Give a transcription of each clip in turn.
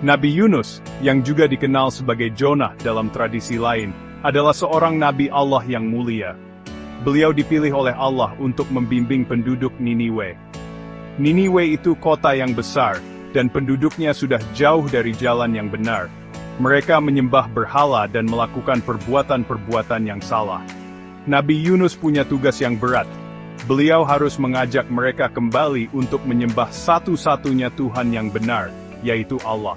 Nabi Yunus, yang juga dikenal sebagai Jonah dalam tradisi lain, adalah seorang nabi Allah yang mulia. Beliau dipilih oleh Allah untuk membimbing penduduk Niniwe. Niniwe itu kota yang besar, dan penduduknya sudah jauh dari jalan yang benar. Mereka menyembah berhala dan melakukan perbuatan-perbuatan yang salah. Nabi Yunus punya tugas yang berat. Beliau harus mengajak mereka kembali untuk menyembah satu-satunya Tuhan yang benar, yaitu Allah.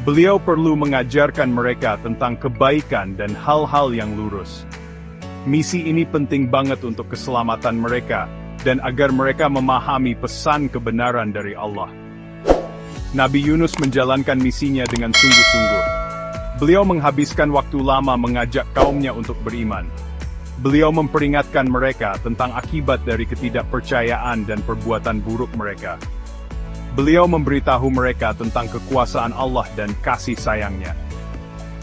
Beliau perlu mengajarkan mereka tentang kebaikan dan hal-hal yang lurus. Misi ini penting banget untuk keselamatan mereka, dan agar mereka memahami pesan kebenaran dari Allah. Nabi Yunus menjalankan misinya dengan sungguh-sungguh. Beliau menghabiskan waktu lama mengajak kaumnya untuk beriman. Beliau memperingatkan mereka tentang akibat dari ketidakpercayaan dan perbuatan buruk mereka. Beliau memberitahu mereka tentang kekuasaan Allah dan kasih sayangnya.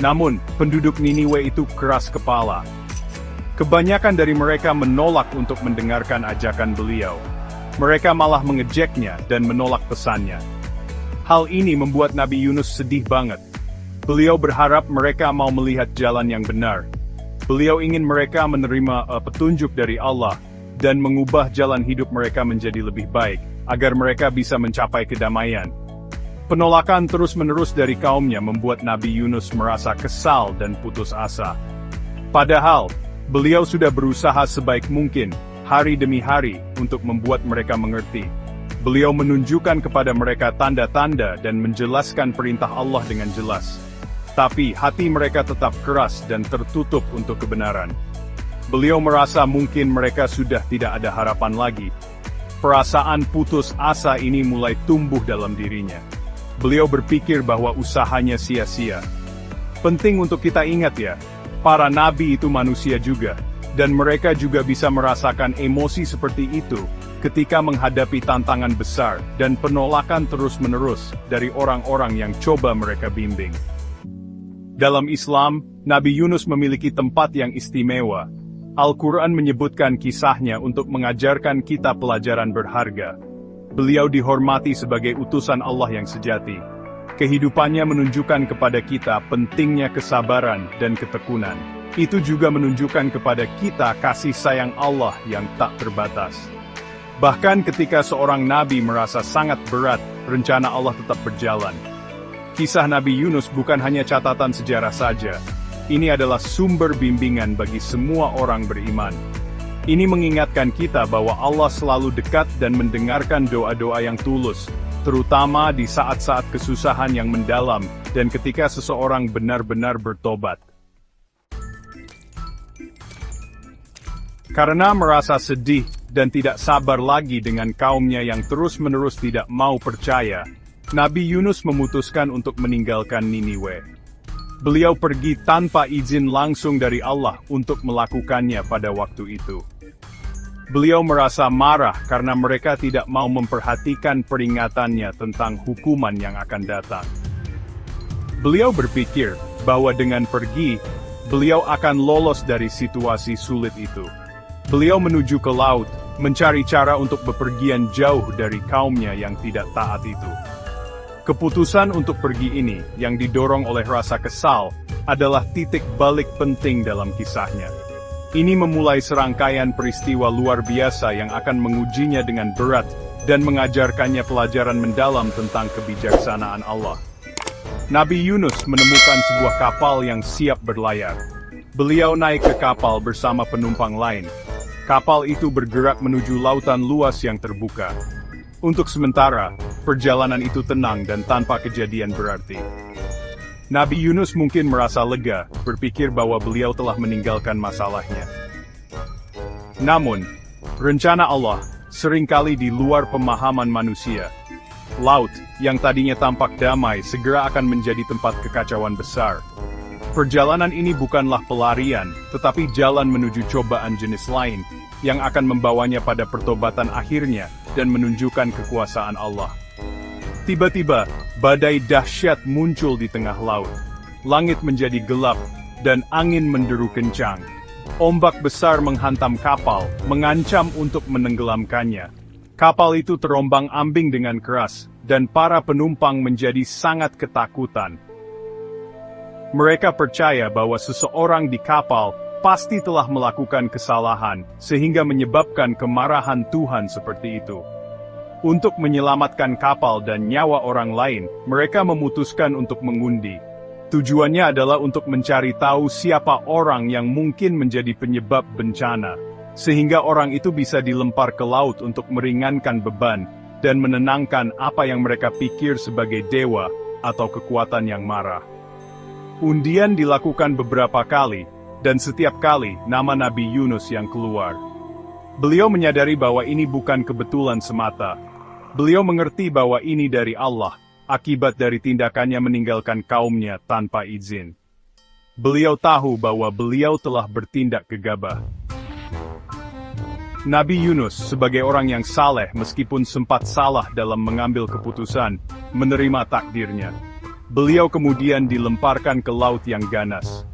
Namun, penduduk Niniwe itu keras kepala. Kebanyakan dari mereka menolak untuk mendengarkan ajakan beliau. Mereka malah mengejeknya dan menolak pesannya. Hal ini membuat Nabi Yunus sedih banget. Beliau berharap mereka mau melihat jalan yang benar. Beliau ingin mereka menerima petunjuk dari Allah, dan mengubah jalan hidup mereka menjadi lebih baik, agar mereka bisa mencapai kedamaian. Penolakan terus-menerus dari kaumnya membuat Nabi Yunus merasa kesal dan putus asa. Padahal, beliau sudah berusaha sebaik mungkin, hari demi hari, untuk membuat mereka mengerti. Beliau menunjukkan kepada mereka tanda-tanda dan menjelaskan perintah Allah dengan jelas. Tapi hati mereka tetap keras dan tertutup untuk kebenaran. Beliau merasa mungkin mereka sudah tidak ada harapan lagi. Perasaan putus asa ini mulai tumbuh dalam dirinya. Beliau berpikir bahwa usahanya sia-sia. Penting untuk kita ingat ya, para nabi itu manusia juga, dan mereka juga bisa merasakan emosi seperti itu ketika menghadapi tantangan besar dan penolakan terus-menerus dari orang-orang yang coba mereka bimbing. Dalam Islam, Nabi Yunus memiliki tempat yang istimewa. Al-Quran menyebutkan kisahnya untuk mengajarkan kita pelajaran berharga. Beliau dihormati sebagai utusan Allah yang sejati. Kehidupannya menunjukkan kepada kita pentingnya kesabaran dan ketekunan. Itu juga menunjukkan kepada kita kasih sayang Allah yang tak terbatas. Bahkan ketika seorang nabi merasa sangat berat, rencana Allah tetap berjalan. Kisah Nabi Yunus bukan hanya catatan sejarah saja. Ini adalah sumber bimbingan bagi semua orang beriman. Ini mengingatkan kita bahwa Allah selalu dekat dan mendengarkan doa-doa yang tulus, terutama di saat-saat kesusahan yang mendalam dan ketika seseorang benar-benar bertobat. Karena merasa sedih dan tidak sabar lagi dengan kaumnya yang terus-menerus tidak mau percaya, Nabi Yunus memutuskan untuk meninggalkan Niniwe. Beliau pergi tanpa izin langsung dari Allah untuk melakukannya pada waktu itu. Beliau merasa marah karena mereka tidak mau memperhatikan peringatannya tentang hukuman yang akan datang. Beliau berpikir bahwa dengan pergi, beliau akan lolos dari situasi sulit itu. Beliau menuju ke laut, mencari cara untuk bepergian jauh dari kaumnya yang tidak taat itu. Keputusan untuk pergi ini, yang didorong oleh rasa kesal, adalah titik balik penting dalam kisahnya. Ini memulai serangkaian peristiwa luar biasa yang akan mengujinya dengan berat, dan mengajarkannya pelajaran mendalam tentang kebijaksanaan Allah. Nabi Yunus menemukan sebuah kapal yang siap berlayar. Beliau naik ke kapal bersama penumpang lain. Kapal itu bergerak menuju lautan luas yang terbuka. Untuk sementara, perjalanan itu tenang dan tanpa kejadian berarti. Nabi Yunus mungkin merasa lega, berpikir bahwa beliau telah meninggalkan masalahnya. Namun, rencana Allah seringkali di luar pemahaman manusia. Laut, yang tadinya tampak damai, segera akan menjadi tempat kekacauan besar. Perjalanan ini bukanlah pelarian, tetapi jalan menuju cobaan jenis lain, yang akan membawanya pada pertobatan akhirnya, dan menunjukkan kekuasaan Allah. Tiba-tiba, badai dahsyat muncul di tengah laut. Langit menjadi gelap, dan angin menderu kencang. Ombak besar menghantam kapal, mengancam untuk menenggelamkannya. Kapal itu terombang-ambing dengan keras, dan para penumpang menjadi sangat ketakutan. Mereka percaya bahwa seseorang di kapal pasti telah melakukan kesalahan, sehingga menyebabkan kemarahan Tuhan seperti itu. Untuk menyelamatkan kapal dan nyawa orang lain, mereka memutuskan untuk mengundi. Tujuannya adalah untuk mencari tahu siapa orang yang mungkin menjadi penyebab bencana, sehingga orang itu bisa dilempar ke laut untuk meringankan beban, dan menenangkan apa yang mereka pikir sebagai dewa, atau kekuatan yang marah. Undian dilakukan beberapa kali, dan setiap kali nama Nabi Yunus yang keluar. Beliau menyadari bahwa ini bukan kebetulan semata. Beliau mengerti bahwa ini dari Allah, akibat dari tindakannya meninggalkan kaumnya tanpa izin. Beliau tahu bahwa beliau telah bertindak gegabah. Nabi Yunus, sebagai orang yang saleh meskipun sempat salah dalam mengambil keputusan, menerima takdirnya. Beliau kemudian dilemparkan ke laut yang ganas.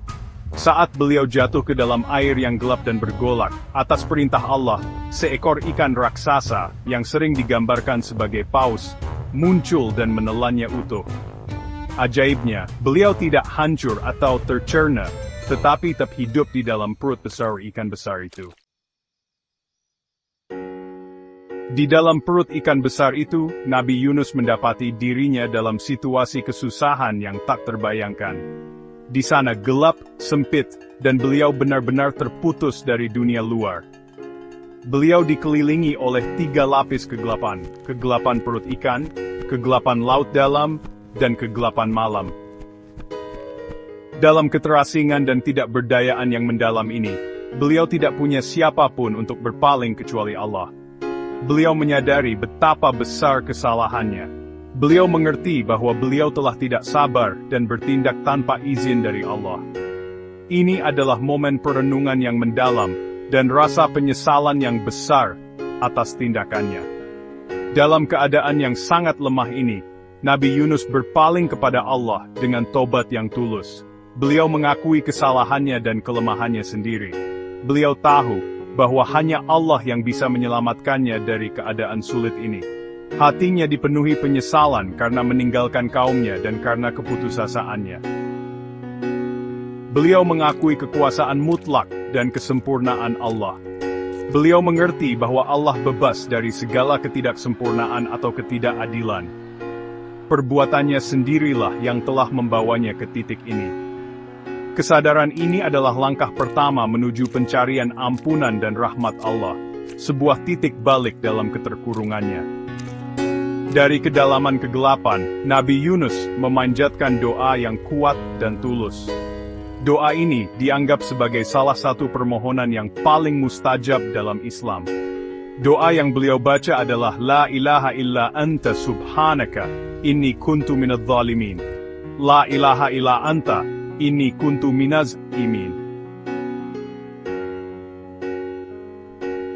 Saat beliau jatuh ke dalam air yang gelap dan bergolak, atas perintah Allah, seekor ikan raksasa, yang sering digambarkan sebagai paus, muncul dan menelannya utuh. Ajaibnya, beliau tidak hancur atau tercerna, tetapi tetap hidup di dalam perut besar ikan besar itu. Di dalam perut ikan besar itu, Nabi Yunus mendapati dirinya dalam situasi kesusahan yang tak terbayangkan. Di sana gelap, sempit, dan beliau benar-benar terputus dari dunia luar. Beliau dikelilingi oleh 3 lapis kegelapan: kegelapan perut ikan, kegelapan laut dalam, dan kegelapan malam. Dalam keterasingan dan tidak berdayaan yang mendalam ini, beliau tidak punya siapapun untuk berpaling kecuali Allah. Beliau menyadari betapa besar kesalahannya. Beliau mengerti bahwa beliau telah tidak sabar dan bertindak tanpa izin dari Allah. Ini adalah momen perenungan yang mendalam, dan rasa penyesalan yang besar atas tindakannya. Dalam keadaan yang sangat lemah ini, Nabi Yunus berpaling kepada Allah dengan tobat yang tulus. Beliau mengakui kesalahannya dan kelemahannya sendiri. Beliau tahu bahwa hanya Allah yang bisa menyelamatkannya dari keadaan sulit ini. Hatinya dipenuhi penyesalan karena meninggalkan kaumnya dan karena keputusasaannya. Beliau mengakui kekuasaan mutlak dan kesempurnaan Allah. Beliau mengerti bahwa Allah bebas dari segala ketidaksempurnaan atau ketidakadilan. Perbuatannya sendirilah yang telah membawanya ke titik ini. Kesadaran ini adalah langkah pertama menuju pencarian ampunan dan rahmat Allah, sebuah titik balik dalam keterkurungannya. Dari kedalaman kegelapan, Nabi Yunus memanjatkan doa yang kuat dan tulus. Doa ini dianggap sebagai salah satu permohonan yang paling mustajab dalam Islam. Doa yang beliau baca adalah La ilaha illa anta subhanaka, inni kuntu minadh dhalimin. La ilaha illa anta, inni kuntu minaz imin.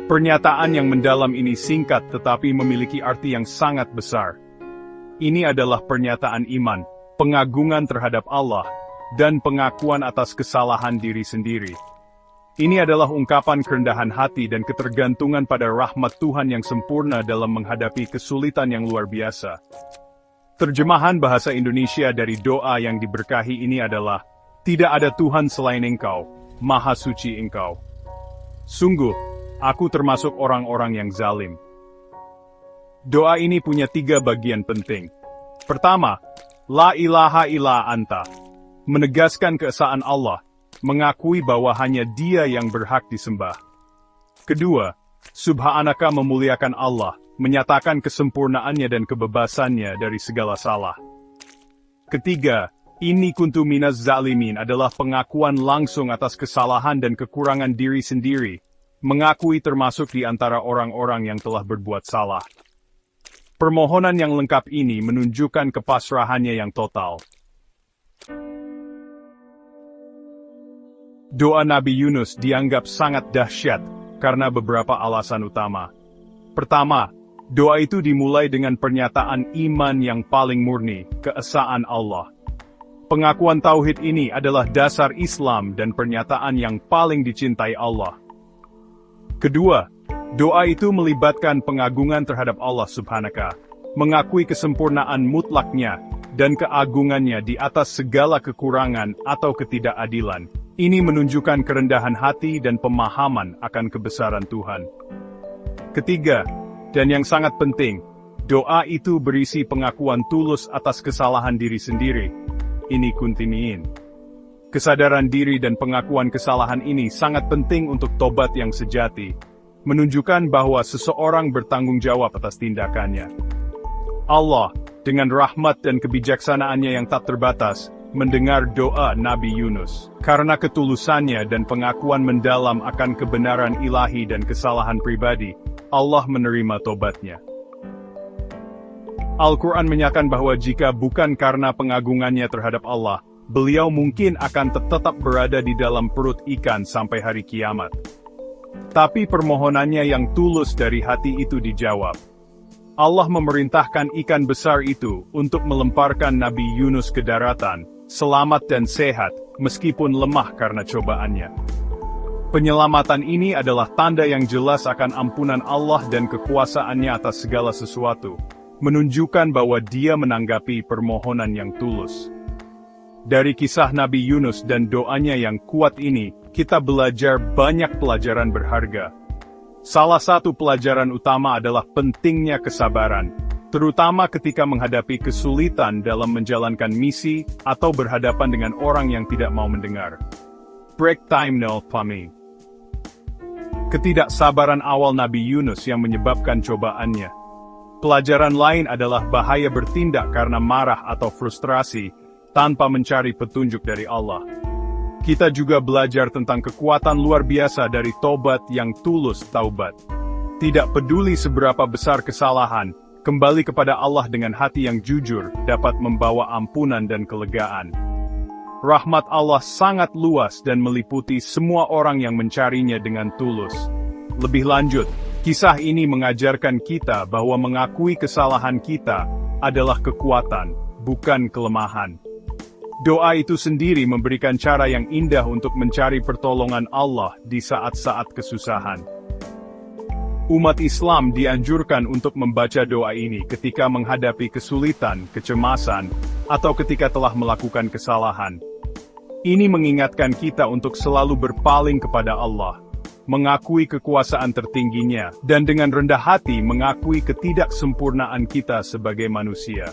Pernyataan yang mendalam ini singkat tetapi memiliki arti yang sangat besar. Ini adalah pernyataan iman, pengagungan terhadap Allah, dan pengakuan atas kesalahan diri sendiri. Ini adalah ungkapan kerendahan hati dan ketergantungan pada rahmat Tuhan yang sempurna dalam menghadapi kesulitan yang luar biasa. Terjemahan bahasa Indonesia dari doa yang diberkahi ini adalah, tidak ada Tuhan selain Engkau, Maha Suci Engkau. Sungguh, aku termasuk orang-orang yang zalim. Doa ini punya 3 bagian penting. Pertama, La ilaha illa anta, menegaskan keesaan Allah, mengakui bahwa hanya Dia yang berhak disembah. Kedua, Subhanaka, memuliakan Allah, menyatakan kesempurnaannya dan kebebasannya dari segala salah. Ketiga, Inni kuntu minaz zalimin, adalah pengakuan langsung atas kesalahan dan kekurangan diri sendiri, mengakui termasuk di antara orang-orang yang telah berbuat salah. Permohonan yang lengkap ini menunjukkan kepasrahannya yang total. Doa Nabi Yunus dianggap sangat dahsyat karena beberapa alasan utama. Pertama, doa itu dimulai dengan pernyataan iman yang paling murni, keesaan Allah. Pengakuan tauhid ini adalah dasar Islam dan pernyataan yang paling dicintai Allah. Kedua, Doa itu melibatkan pengagungan terhadap Allah Subhanaka, mengakui kesempurnaan mutlaknya, dan keagungannya di atas segala kekurangan atau ketidakadilan. Ini menunjukkan kerendahan hati dan pemahaman akan kebesaran Tuhan. Ketiga, dan yang sangat penting, doa itu berisi pengakuan tulus atas kesalahan diri sendiri. Ini kuntiniin. Kesadaran diri dan pengakuan kesalahan ini sangat penting untuk tobat yang sejati, menunjukkan bahwa seseorang bertanggung jawab atas tindakannya. Allah, dengan rahmat dan kebijaksanaannya yang tak terbatas, mendengar doa Nabi Yunus. Karena ketulusannya dan pengakuan mendalam akan kebenaran ilahi dan kesalahan pribadi, Allah menerima tobatnya. Al-Quran menyatakan bahwa jika bukan karena pengagungannya terhadap Allah, beliau mungkin akan tetap berada di dalam perut ikan sampai hari kiamat. Tapi permohonannya yang tulus dari hati itu dijawab. Allah memerintahkan ikan besar itu untuk melemparkan Nabi Yunus ke daratan, selamat dan sehat, meskipun lemah karena cobaannya. Penyelamatan ini adalah tanda yang jelas akan ampunan Allah dan kekuasaannya atas segala sesuatu, menunjukkan bahwa Dia menanggapi permohonan yang tulus. Dari kisah Nabi Yunus dan doanya yang kuat ini, kita belajar banyak pelajaran berharga. Salah satu pelajaran utama adalah pentingnya kesabaran, terutama ketika menghadapi kesulitan dalam menjalankan misi atau berhadapan dengan orang yang tidak mau mendengar. Break time no pami. Ketidaksabaran awal Nabi Yunus yang menyebabkan cobaannya. Pelajaran lain adalah bahaya bertindak karena marah atau frustrasi, tanpa mencari petunjuk dari Allah. Kita juga belajar tentang kekuatan luar biasa dari tobat yang tulus taubat. Tidak peduli seberapa besar kesalahan, kembali kepada Allah dengan hati yang jujur dapat membawa ampunan dan kelegaan. Rahmat Allah sangat luas dan meliputi semua orang yang mencarinya dengan tulus. Lebih lanjut, kisah ini mengajarkan kita bahwa mengakui kesalahan kita adalah kekuatan, bukan kelemahan. Doa itu sendiri memberikan cara yang indah untuk mencari pertolongan Allah di saat-saat kesusahan. Umat Islam dianjurkan untuk membaca doa ini ketika menghadapi kesulitan, kecemasan, atau ketika telah melakukan kesalahan. Ini mengingatkan kita untuk selalu berpaling kepada Allah, mengakui kekuasaan tertingginya, dan dengan rendah hati mengakui ketidaksempurnaan kita sebagai manusia.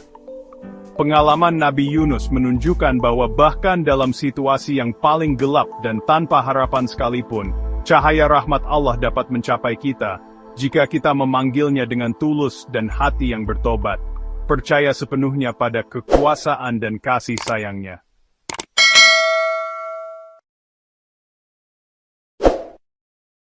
Pengalaman Nabi Yunus menunjukkan bahwa bahkan dalam situasi yang paling gelap dan tanpa harapan sekalipun, cahaya rahmat Allah dapat mencapai kita, jika kita memanggilnya dengan tulus dan hati yang bertobat, percaya sepenuhnya pada kekuasaan dan kasih sayangnya.